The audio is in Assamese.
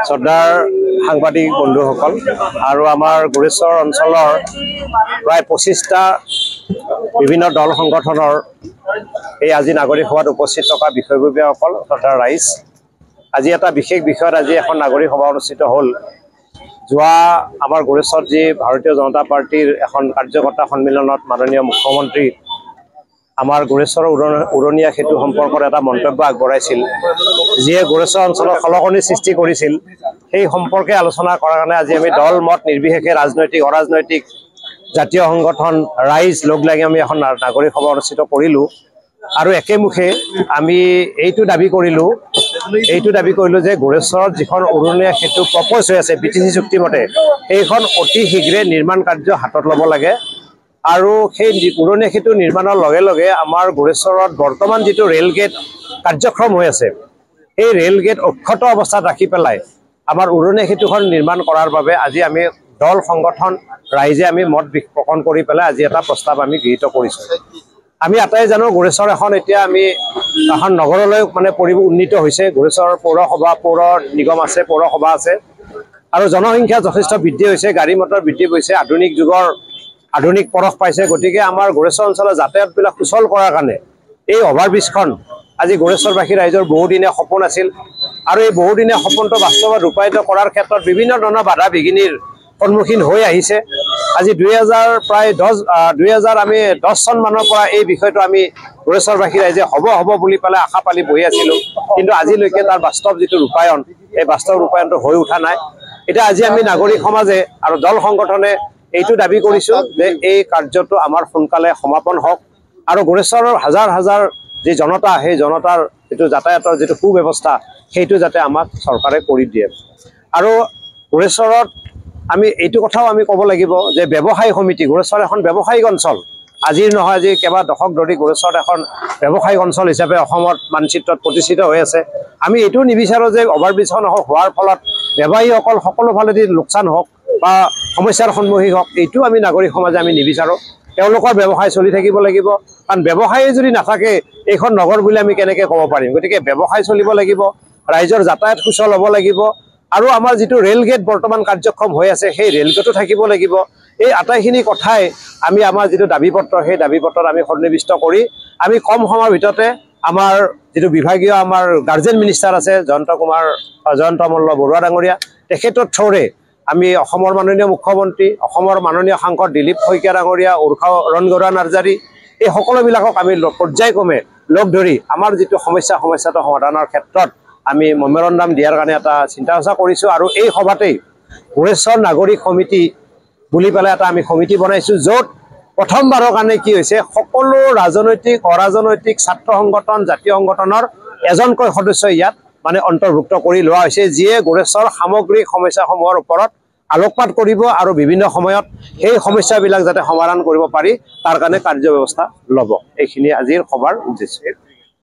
শ্ৰদ্ধাৰ সাংবাদিক বন্ধুসকল আৰু আমাৰ গোৰেশ্বৰ অঞ্চলৰ প্ৰায় 25টা বিভিন্ন দল সংগঠনৰ এই আজি নাগৰিক সভাত উপস্থিত থকা বিষয়ববীয়াসকল তথা ৰাইজ, আজি এটা বিশেষ বিষয়ত আজি এখন নাগৰিক সভা অনুষ্ঠিত হ'ল। যোৱা আমাৰ গোৰেশ্বৰত যি ভাৰতীয় জনতা পাৰ্টিৰ এখন কাৰ্যকৰ্তা সন্মিলনত মাননীয় মুখ্যমন্ত্ৰী আমাৰ গোৰেশ্বৰৰ উৰণীয়া সেতু সম্পৰ্কত এটা মন্তব্য আগবঢ়াইছিল, যিয়ে গোৰেশ্বৰ অঞ্চলত খলকনি সৃষ্টি কৰিছিল। সেই সম্পৰ্কে আলোচনা কৰাৰ কাৰণে আজি আমি দল মত নিৰ্বিশেষে ৰাজনৈতিক অৰাজনৈতিক জাতীয় সংগঠন ৰাইজ লগ লাগি আমি এখন নাগৰিক সভা অনুষ্ঠিত কৰিলোঁ। আৰু একেমুখে আমি এইটো দাবী কৰিলোঁ যে গোৰেশ্বৰত যিখন উৰণীয়া সেতু প্ৰপ'জ হৈ আছে BTC চুক্তিমতে, সেইখন অতি শীঘ্ৰে নিৰ্মাণ কাৰ্য হাতত ল'ব লাগে। আৰু সেই উৰণীয়া সেতু নিৰ্মাণৰ লগে লগে আমাৰ গোৰেশ্বৰত বৰ্তমান যিটো ৰেল গেট কাৰ্যক্ষম হৈ আছে, সেই ৰেল গেট অক্ষত অৱস্থাত ৰাখি পেলাই আমাৰ উৰণীয়া সেতুখন নিৰ্মাণ কৰাৰ বাবে আজি আমি দল সংগঠন ৰাইজে আমি মত পোষণ কৰি পেলাই আজি এটা প্ৰস্তাৱ আমি গৃহীত কৰিছোঁ। আমি আটাই জানো গোৰেশ্বৰ এতিয়া আমি এখন নগৰলৈ উন্নীত হৈছে। গোৰেশ্বৰ পৌৰসভা পৌৰ নিগম আছে, পৌৰসভা আছে, আৰু জনসংখ্যা যথেষ্ট বৃদ্ধি হৈছে, গাড়ী মটৰ বৃদ্ধি হৈছে, আধুনিক যুগৰ আধুনিক পৰশ পাইছে। গতিকে আমাৰ গোৰেশ্বৰ অঞ্চলৰ যাতায়াতবিলাক সুচল কৰাৰ কাৰণে এই অভাৰব্ৰিজখন আজি গোৰেশ্বৰবাসী ৰাইজৰ বহুদিনীয়া সপোন আছিল, আৰু এই বহুদিনীয়া সপোনটো বাস্তৱত ৰূপায়িত কৰাৰ ক্ষেত্ৰত বিভিন্ন ধৰণৰ বাধা বিঘিনিৰ সন্মুখীন হৈ আহিছে। আজি 2010 চন মানৰ পৰা এই বিষয়টো আমি গোৰেশ্বৰবাসী ৰাইজে হ'ব বুলি পেলাই আশা পালি বহি আছিলোঁ, কিন্তু আজিলৈকে তাৰ বাস্তৱ যিটো ৰূপায়ণ, এই বাস্তৱ ৰূপায়ণটো হৈ উঠা নাই। এতিয়া আজি আমি নাগৰিক সমাজে আৰু দল সংগঠনে এইটো দাবী কৰিছোঁ যে এই কাৰ্যটো আমাৰ সোনকালে সমাপন হওক, আৰু গোৰেশ্বৰৰ হাজাৰ হাজাৰ যি জনতা, সেই জনতাৰ যিটো যাতায়াতৰ যিটো সুব্যৱস্থা, সেইটো যাতে আমাক চৰকাৰে কৰি দিয়ে। আৰু গোৰেশ্বৰত আমি এইটো কথাও আমি ক'ব লাগিব যে ব্যৱসায়ী সমিতি, গোৰেশ্বৰ এখন ব্যৱসায়িক অঞ্চল, আজিৰ নহয় আজি কেইবা দশক ধৰি গোৰেশ্বৰত এখন ব্যৱসায়িক অঞ্চল হিচাপে অসমত মানচিত্ৰত প্ৰতিষ্ঠিত হৈ আছে। আমি এইটো নিবিচাৰোঁ যে অভাৰব্ৰিজখন হোৱাৰ ফলত ব্যৱসায়ীসকল সকলো ফালেদি লোকচান হওক বা সমস্যাৰ সন্মুখীন হওক, এইটো আমি নাগৰিক সমাজে আমি নিবিচাৰোঁ। তেওঁলোকৰ ব্যৱসায় চলি থাকিব লাগিব, কাৰণ ব্যৱসায়ী যদি নাথাকে এইখন নগৰ বুলি আমি কেনেকৈ ক'ব পাৰিম। গতিকে ব্যৱসায় চলিব লাগিব, ৰাইজৰ যাতায়াত সুচল হ'ব লাগিব, আৰু আমাৰ যিটো ৰেল গেট বৰ্তমান কাৰ্যক্ষম হৈ আছে, সেই ৰেল গেটো থাকিব লাগিব। এই আটাইখিনি কথাই আমি আমাৰ যিটো দাবী পত্ৰ, সেই দাবী পত্ৰত আমি সন্নিৱিষ্ট কৰি আমি কম সময়ৰ ভিতৰতে আমাৰ যিটো বিভাগীয় আমাৰ গাৰ্জেন মিনিষ্টাৰ আছে জয়ন্ত মল্ল বৰুৱা ডাঙৰীয়া, তেখেতৰ থ্ৰুৰে আমি অসমৰ মাননীয় মুখ্যমন্ত্ৰী, অসমৰ মাননীয় সাংসদ দিলীপ শইকীয়া ডাঙৰীয়া, উৰ্ষা অৰুণগৌড়া নাৰ্জাৰী, এই সকলোবিলাকক আমি পৰ্যায়ক্ৰমে লগ ধৰি আমাৰ যিটো সমস্যাটো সমাধানৰ ক্ষেত্ৰত আমি মেমৰেণ্ডাম দিয়াৰ কাৰণে এটা চিন্তা চৰ্চা কৰিছোঁ। আৰু এই সভাতেই গোৰেশ্বৰ নাগৰিক সমিতি বুলি পেলাই এটা আমি সমিতি বনাইছোঁ, য'ত প্ৰথমবাৰৰ কাৰণে কি হৈছে, সকলো ৰাজনৈতিক অৰাজনৈতিক ছাত্ৰ সংগঠন, জাতীয় সংগঠনৰ এজনকৈ সদস্য ইয়াত অন্তৰ্ভুক্ত কৰি লোৱা হৈছে, যিয়ে গোৰেশ্বৰ সামগ্ৰিক সমস্যাসমূহৰ ওপৰত আলোকপাত কৰিব আৰু বিভিন্ন সময়ত সেই সমস্যাবিলাক যাতে সমাধান কৰিব পাৰি তাৰ কাৰণে কাৰ্যব্যৱস্থা ল'ব। এইখিনি আজিৰ সভাৰ উদ্দেশ্য।